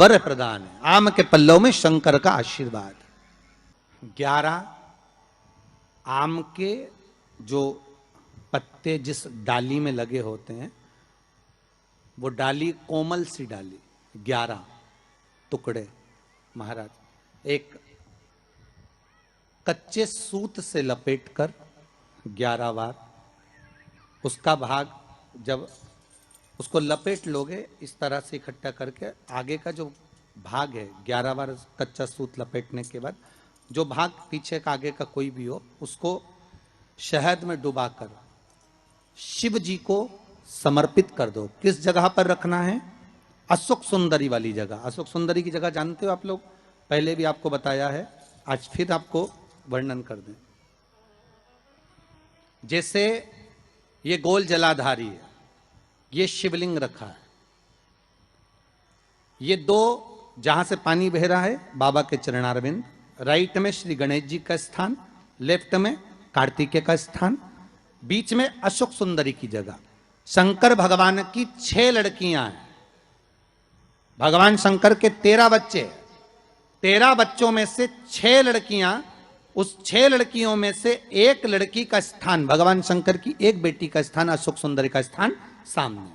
वर प्रदान है। आम के पल्लव में शंकर का आशीर्वाद। 11 आम के जो पत्ते जिस डाली में लगे होते हैं, वो डाली कोमल सी डाली, 11 टुकड़े महाराज एक कच्चे सूत से लपेटकर 11 बार उसका भाग, जब उसको लपेट लोगे इस तरह से इकट्ठा करके, आगे का जो भाग है 11 बार कच्चा सूत लपेटने के बाद जो भाग पीछे का आगे का कोई भी हो, उसको शहद में डुबाकर शिव जी को समर्पित कर दो। किस जगह पर रखना है? अशोक सुंदरी वाली जगह। अशोक सुंदरी की जगह जानते हो आप लोग, पहले भी आपको बताया है, आज फिर आपको वर्णन कर दें। जैसे ये गोल जलाधारी है, ये शिवलिंग रखा है, ये 2 जहां से पानी बह रहा है बाबा के चरणारविंद, राइट में श्री गणेश जी का स्थान, लेफ्ट में कार्तिकेय का स्थान, बीच में अशोक सुंदरी की जगह। शंकर भगवान की 6 लड़कियां हैं। भगवान शंकर के 13 बच्चे, 13 बच्चों में से 6 लड़कियां, उस 6 लड़कियों में से एक लड़की का स्थान, भगवान शंकर की एक बेटी का स्थान, अशोक सुंदरी का स्थान सामने।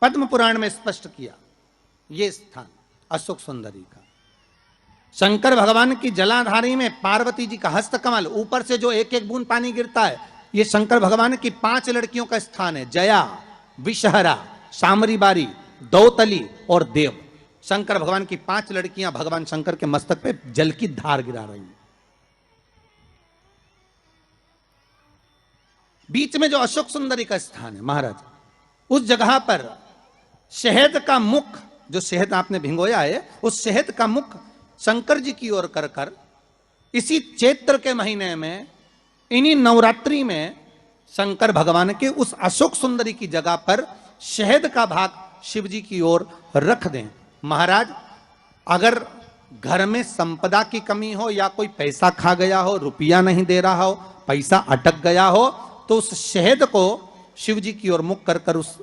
पद्म पुराण में स्पष्ट किया यह स्थान अशोक सुंदरी का। शंकर भगवान की जलाधारी में पार्वती जी का हस्तकमल, ऊपर से जो एक एक बूंद पानी गिरता है, यह शंकर भगवान की 5 लड़कियों का स्थान है। जया, विषहरा, शामरी बारी, दौतली और देव। शंकर भगवान की 5 लड़कियां भगवान शंकर के मस्तक पे जल की धार गिरा रही हैं। बीच में जो अशोक सुंदरी का स्थान है महाराज, उस जगह पर शहद का मुख, जो शहद आपने भिंगोया है, उस शहद का मुख शंकर जी की ओर कर कर इसी चैत्र के महीने में, इन्हीं नवरात्रि में शंकर भगवान के उस अशोक सुंदरी की जगह पर शहद का भाग शिव जी की ओर रख दें। महाराज अगर घर में संपदा की कमी हो या कोई पैसा खा गया हो, रुपया नहीं दे रहा हो, पैसा अटक गया हो, तो उस शहद को शिव जी की ओर मुख कर कर उस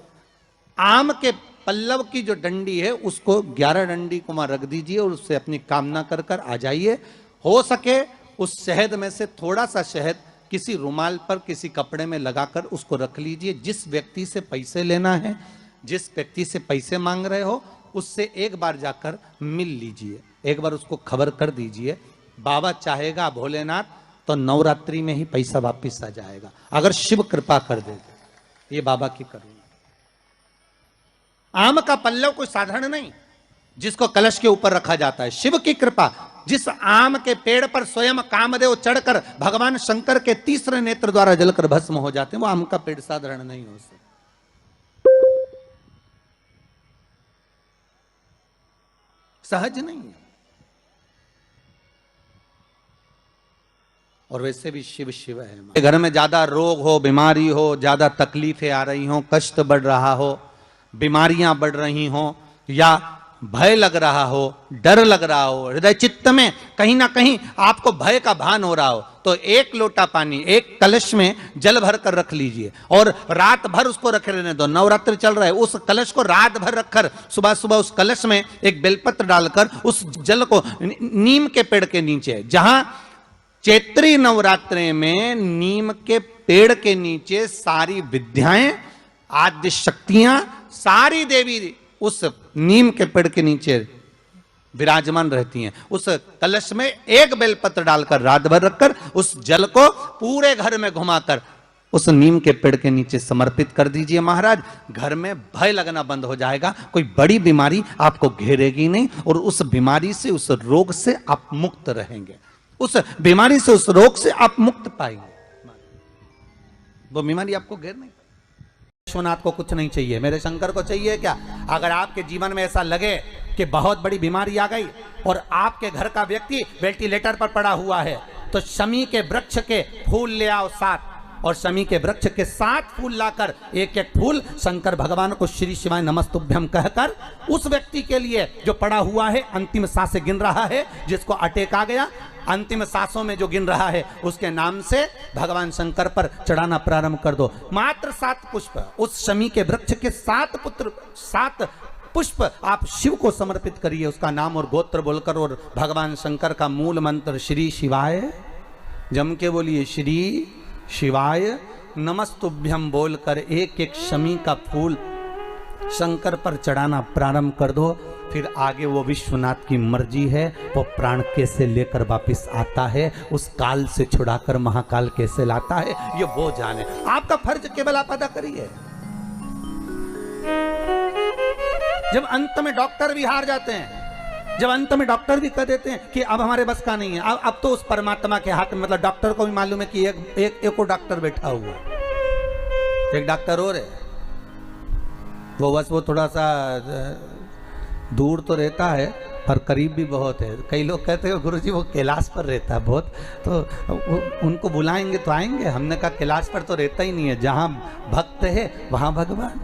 आम के पल्लव की जो डंडी है उसको 11 डंडी को वहां रख दीजिए और उससे अपनी कामना कर कर आ जाइए। हो सके उस शहद में से थोड़ा सा शहद किसी रुमाल पर, किसी कपड़े में लगाकर उसको रख लीजिए। जिस व्यक्ति से पैसे लेना है, जिस व्यक्ति से पैसे मांग रहे हो, उससे एक बार जाकर मिल लीजिए, एक बार उसको खबर कर दीजिए। बाबा चाहेगा भोलेनाथ तो नवरात्रि में ही पैसा वापिस आ जाएगा, अगर शिव कृपा कर दे। ये बाबा की करुणा। आम का पल्लव कोई साधारण नहीं जिसको कलश के ऊपर रखा जाता है, शिव की कृपा। जिस आम के पेड़ पर स्वयं कामदेव चढ़कर भगवान शंकर के तीसरे नेत्र द्वारा जलकर भस्म हो जाते हैं, वो आम का पेड़ साधारण नहीं हो सकता। सहज नहीं है। और वैसे भी शिव शिव है। घर में ज्यादा रोग हो, बीमारी हो, ज्यादा तकलीफें आ रही हो, कष्ट बढ़ रहा हो, बीमारियां बढ़ रही हो, या भय लग रहा हो, डर लग रहा हो, हृदय चित्त में कहीं ना कहीं आपको भय का भान हो रहा हो, तो 1 लोटा पानी, 1 कलश में जल भर कर रख लीजिए और रात भर उसको रखे रहने दो। नवरात्रि चल रहा है, उस कलश को रात भर रखकर सुबह सुबह उस कलश में एक बेलपत्र डालकर उस जल को नीम के पेड़ के नीचे, जहां चैत्री नवरात्रि में नीम के पेड़ के नीचे सारी विद्याएं, आद्य शक्तियां, सारी देवी उस नीम के पेड़ के नीचे विराजमान रहती हैं। उस कलश में 1 बेलपत्र डालकर रात भर रखकर उस जल को पूरे घर में घुमाकर उस नीम के पेड़ के नीचे समर्पित कर दीजिए। महाराज घर में भय लगना बंद हो जाएगा, कोई बड़ी बीमारी आपको घेरेगी नहीं और उस बीमारी से, उस रोग से आप मुक्त रहेंगे। उस बीमारी से, उस रोग से आप मुक्त पाएंगे। वो बीमारी आपको घेर नहीं। विश्वनाथ को कुछ नहीं चाहिए, मेरे शंकर को चाहिए क्या? अगर आपके जीवन में ऐसा लगे कि बहुत बड़ी बीमारी आ गई और आपके घर का व्यक्ति वेंटिलेटर पर पड़ा हुआ है, तो शमी के वृक्ष के फूल ले आओ 7, और शमी के वृक्ष के 7 फूल लाकर एक एक फूल शंकर भगवान को श्री शिवाय नमस्तुभ्यम कहकर उस व्यक्ति के लिए जो पड़ा हुआ है, अंतिम सांसें गिन रहा है, जिसको अटैक आ गया, अंतिम सांसों में जो गिन रहा है, उसके नाम से भगवान शंकर पर चढ़ाना प्रारंभ कर दो। मात्र 7 पुष्प, उस शमी के वृक्ष के 7 पुष्प आप शिव को समर्पित करिए, उसका नाम और गोत्र बोलकर, और भगवान शंकर का मूल मंत्र श्री शिवाय, जम के बोलिए श्री शिवाय नमस्तुभ्यम बोलकर एक एक शमी का फूल शंकर पर चढ़ाना प्रारंभ कर दो। फिर आगे वो विश्वनाथ की मर्जी है, वो प्राण कैसे लेकर वापस आता है, उस काल से छुड़ाकर महाकाल कैसे लाता है, ये वो जाने। आपका फर्ज केवल आप अदा करिए। जब अंत में डॉक्टर भी हार जाते हैं, जब अंत में डॉक्टर भी कह देते हैं कि अब हमारे बस का नहीं है, अब तो उस परमात्मा के हाथ में, मतलब डॉक्टर को भी मालूम है कि एक और डॉक्टर बैठा हुआ है, एक डॉक्टर और है, वो बस वो थोड़ा सा दूर तो रहता है पर करीब भी बहुत है। कई लोग कहते हैं गुरुजी वो कैलाश पर रहता है बहुत, तो उनको बुलाएंगे तो आएंगे। हमने कहा कैलाश पर तो रहता ही नहीं है, जहाँ भक्त है वहाँ भगवान,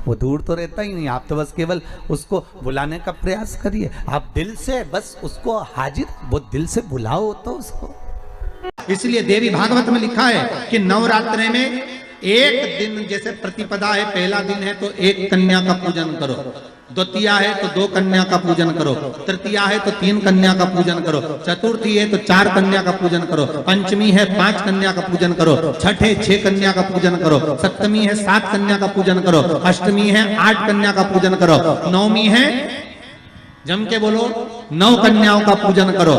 वो दूर तो रहता ही नहीं। आप तो बस केवल उसको बुलाने का प्रयास करिए, आप दिल से बस उसको हाजिर, वो दिल से बुलाओ तो उसको। इसलिए देवी भागवत में लिखा है कि नवरात्रि में एक दिन, जैसे प्रतिपदा है, पहला दिन है तो एक कन्या का पूजन करो, द्वितीया है तो 2 कन्या का पूजन करो, तृतीया है तो 3 कन्या का पूजन करो, चतुर्थी है तो 4 कन्या का पूजन करो, पंचमी है 5 कन्या का पूजन करो, छठ है 6 कन्या का पूजन करो, सप्तमी है 7 कन्या का पूजन करो, अष्टमी है 8 कन्या का पूजन करो, नवमी है, जम के बोलो, 9 कन्याओं का पूजन करो।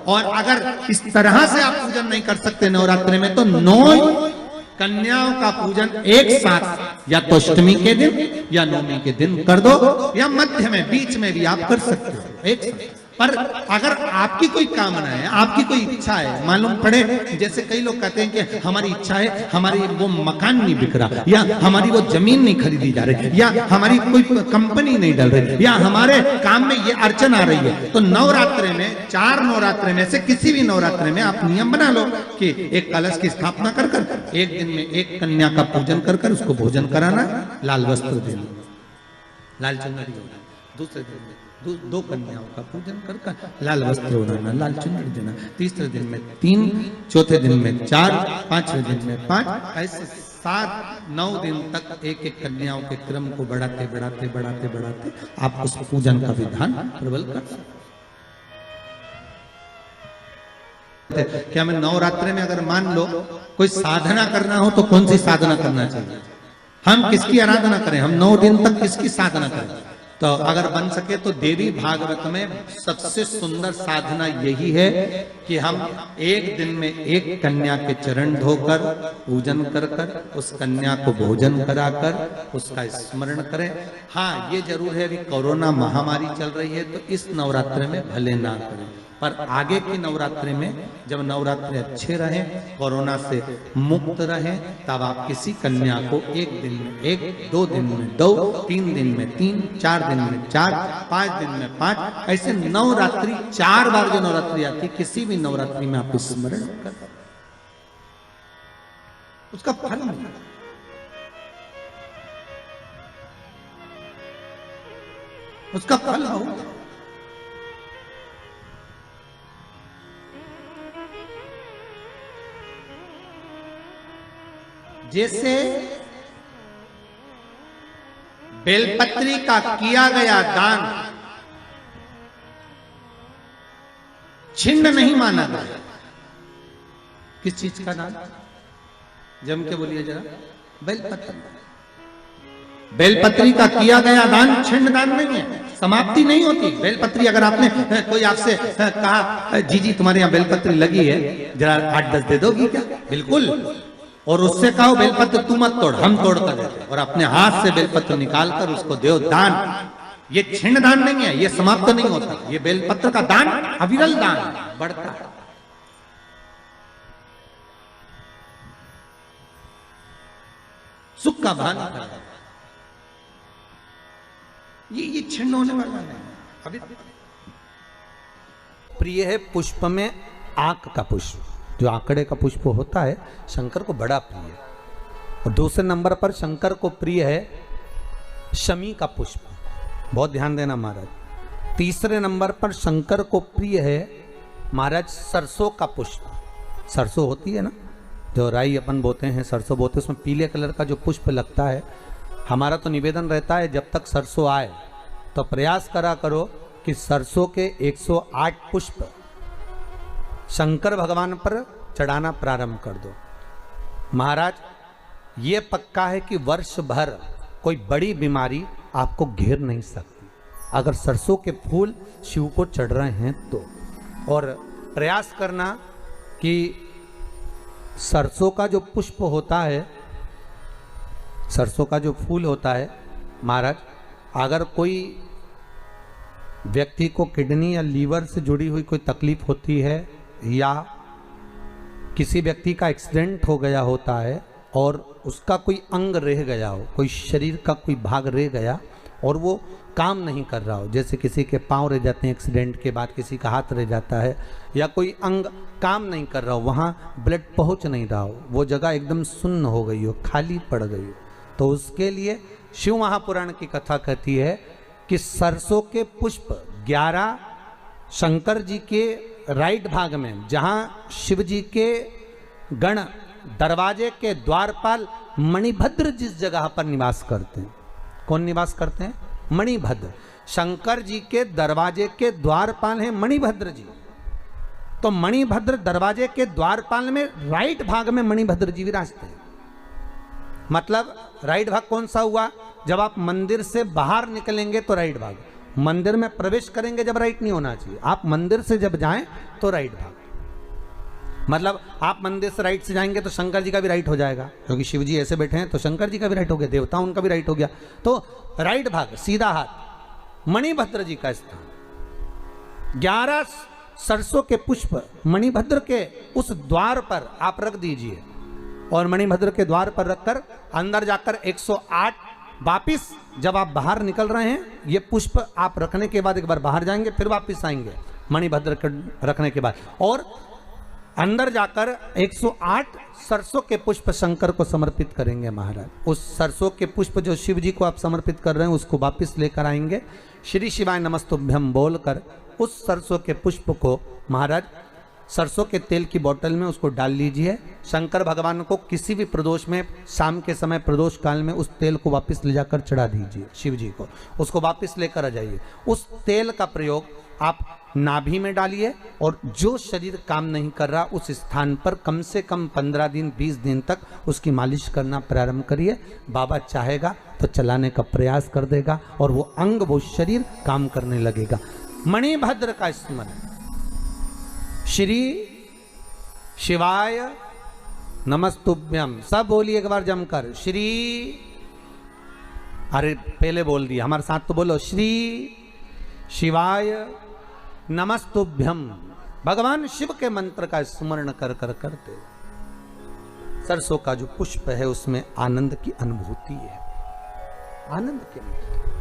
और अगर इस तरह से आप पूजन नहीं कर सकते नवरात्रि में, तो 9 कन्याओं का पूजन एक साथ, या तो अष्टमी के दिन या नवमी के दिन कर दो, या मध्य में, बीच में भी आप कर सकते हो एक साथ। पर अगर आपकी कोई कामना है, आपकी कोई इच्छा है, मालूम पड़े, जैसे कई लोग कहते हैं कि हमारी इच्छा है, हमारी वो मकान नहीं बिक रहा, या हमारी वो जमीन नहीं खरीदी जा रही, या हमारी कोई कंपनी नहीं डल रही, या हमारे काम में ये अड़चन आ रही है, तो नवरात्रि में, 4 नवरात्रि में से किसी भी नवरात्रि में आप नियम बना लो कि एक कलश की स्थापना कर कर एक दिन में एक कन्या का पूजन कर कर उसको भोजन कराना, लाल वस्त्र देना, लाल चुनरी देना, दूसरे दिन में 2 कन्याओं का पूजन कर कर लाल वस्त्र ओढ़ाना, लाल चुनरी देना, तीसरे दिन में 3, चौथे दिन में 4, 5वें दिन में 5, ऐसे 7-9 दिन तक एक एक कन्याओं के क्रम को बढ़ाते बढ़ाते बढ़ाते बढ़ाते आप उस पूजन का विधान प्रबल कर सकते। क्या मैं नवरात्रि में अगर मान लो कोई साधना करना हो तो कौन सी साधना करना चाहिए? हम किसकी आराधना करें? हम 9 दिन तक किसकी साधना करें? तो अगर बन सके तो देवी भागवत में सबसे सुंदर साधना यही है कि हम एक दिन में एक कन्या के चरण धोकर पूजन कर कर उस कन्या को भोजन कराकर उसका स्मरण करें। हाँ, ये जरूर है, अभी कोरोना महामारी चल रही है तो इस नवरात्रि में भले ना करें, पर आगे की नवरात्रि में जब नवरात्रि अच्छे रहें, कोरोना से मुक्त रहें, तब आप किसी कन्या को एक दिन में 1, 2 दिन में 2, 3 दिन में 3, 4 दिन में 4, 5 दिन में 5, ऐसे नवरात्रि 4 बार जो नवरात्रि आती, किसी भी नवरात्रि में आप स्मरण कर उसका फल मिलेगा। उसका फल होगा। जैसे बेलपत्री का किया गया दान छिन्न नहीं माना गया। किस चीज का दान? जम के बोलिए जरा। बेलपत्री। बेलपत्री का किया गया दान छिन्न दान नहीं है, समाप्ति नहीं होती। बेलपत्री अगर आपने कोई आपसे कहा जी जी तुम्हारे यहाँ बेलपत्री लगी है, जरा 8-10 दे दोगी क्या? बिल्कुल। और उससे कहो बेलपत्र तू मत तोड़, हम तोड़ कर देते, और अपने हाथ से बेलपत्र निकाल कर उसको दो दान। ये छिन्न दान नहीं है, ये समाप्त नहीं होता। ये बेलपत्र का दान अविरल दान बढ़ता है। सुख का भान करता, ये छिन्न होने वाला नहीं। अभी प्रिय है पुष्प में आक का पुष्प, जो आंकड़े का पुष्प होता है शंकर को बड़ा प्रिय है। और दूसरे नंबर पर शंकर को प्रिय है शमी का पुष्प, बहुत ध्यान देना महाराज। तीसरे नंबर पर शंकर को प्रिय है महाराज सरसों का पुष्प। सरसों होती है ना, जो राई अपन बोते हैं, सरसों बोते हैं, उसमें पीले कलर का जो पुष्प लगता है। हमारा तो निवेदन रहता है जब तक सरसों आए तो प्रयास करा करो कि सरसों के 108 पुष्प शंकर भगवान पर चढ़ाना प्रारंभ कर दो। महाराज ये पक्का है कि वर्ष भर कोई बड़ी बीमारी आपको घेर नहीं सकती अगर सरसों के फूल शिव को चढ़ रहे हैं तो। और प्रयास करना कि सरसों का जो पुष्प होता है, सरसों का जो फूल होता है महाराज, अगर कोई व्यक्ति को किडनी या लीवर से जुड़ी हुई कोई तकलीफ होती है या किसी व्यक्ति का एक्सीडेंट हो गया होता है और उसका कोई अंग रह गया हो, कोई शरीर का कोई भाग रह गया और वो काम नहीं कर रहा हो, जैसे किसी के पांव रह जाते हैं एक्सीडेंट के बाद, किसी का हाथ रह जाता है, या कोई अंग काम नहीं कर रहा हो, वहाँ ब्लड पहुँच नहीं रहा हो, वो जगह एकदम सुन्न हो गई हो, खाली पड़ गई हो, तो उसके लिए शिव महापुराण की कथा कहती है कि सरसों के पुष्प 11 शंकर जी के राइट भाग में, जहाँ शिव जी के गण दरवाजे के द्वारपाल मणिभद्र जिस जगह पर निवास करते हैं, कौन निवास करते हैं? मणिभद्र। शंकर जी के दरवाजे के द्वारपाल हैं मणिभद्र जी। तो मणिभद्र दरवाजे के द्वारपाल में राइट भाग में मणिभद्र जी विराजते हैं। मतलब राइट भाग कौन सा हुआ? जब आप मंदिर से बाहर निकलेंगे तो राइट भाग, मंदिर में प्रवेश करेंगे जब राइट नहीं होना चाहिए, आप मंदिर से जब जाएं तो राइट भाग। मतलब आप मंदिर से राइट से जाएंगे तो शंकर जी का भी राइट हो जाएगा, क्योंकि शिव जी ऐसे बैठे हैं तो शंकर जी का भी राइट हो गया, देवता उनका भी राइट हो गया, तो राइट भाग सीधा हाथ मणिभद्र जी का स्थान। 11 सरसों के पुष्प मणिभद्र के उस द्वार पर आप रख दीजिए और मणिभद्र के द्वार पर रखकर अंदर जाकर 108 वापिस जब आप बाहर निकल रहे हैं, ये पुष्प आप रखने के बाद एक बार बाहर जाएंगे, फिर वापिस आएंगे मणिभद्र के रखने के बाद, और अंदर जाकर 108 सरसों के पुष्प शंकर को समर्पित करेंगे महाराज। उस सरसों के पुष्प जो शिव जी को आप समर्पित कर रहे हैं उसको वापिस लेकर आएंगे, श्री शिवाय नमस्तुभ्यम बोलकर उस सरसों के पुष्प को महाराज सरसों के तेल की बोतल में उसको डाल लीजिए। शंकर भगवान को किसी भी प्रदोष में, शाम के समय प्रदोष काल में उस तेल को वापस ले जाकर चढ़ा दीजिए शिव जी को, उसको वापस लेकर आ जाइए। उस तेल का प्रयोग आप नाभि में डालिए और जो शरीर काम नहीं कर रहा उस स्थान पर कम से कम 15 दिन 20 दिन तक उसकी मालिश करना प्रारंभ करिए। बाबा चाहेगा तो चलाने का प्रयास कर देगा और वो अंग, वो शरीर काम करने लगेगा। मणिभद्र का स्मरण, श्री शिवाय नमस्तुभ्यम, सब बोलिए एक बार जमकर, श्री, अरे पहले बोल दिया, हमारे साथ तो बोलो, श्री शिवाय नमस्तुभ्यम। भगवान शिव के मंत्र का स्मरण कर कर करते सरसों का जो पुष्प है उसमें आनंद की अनुभूति है, आनंद की अनुभूति।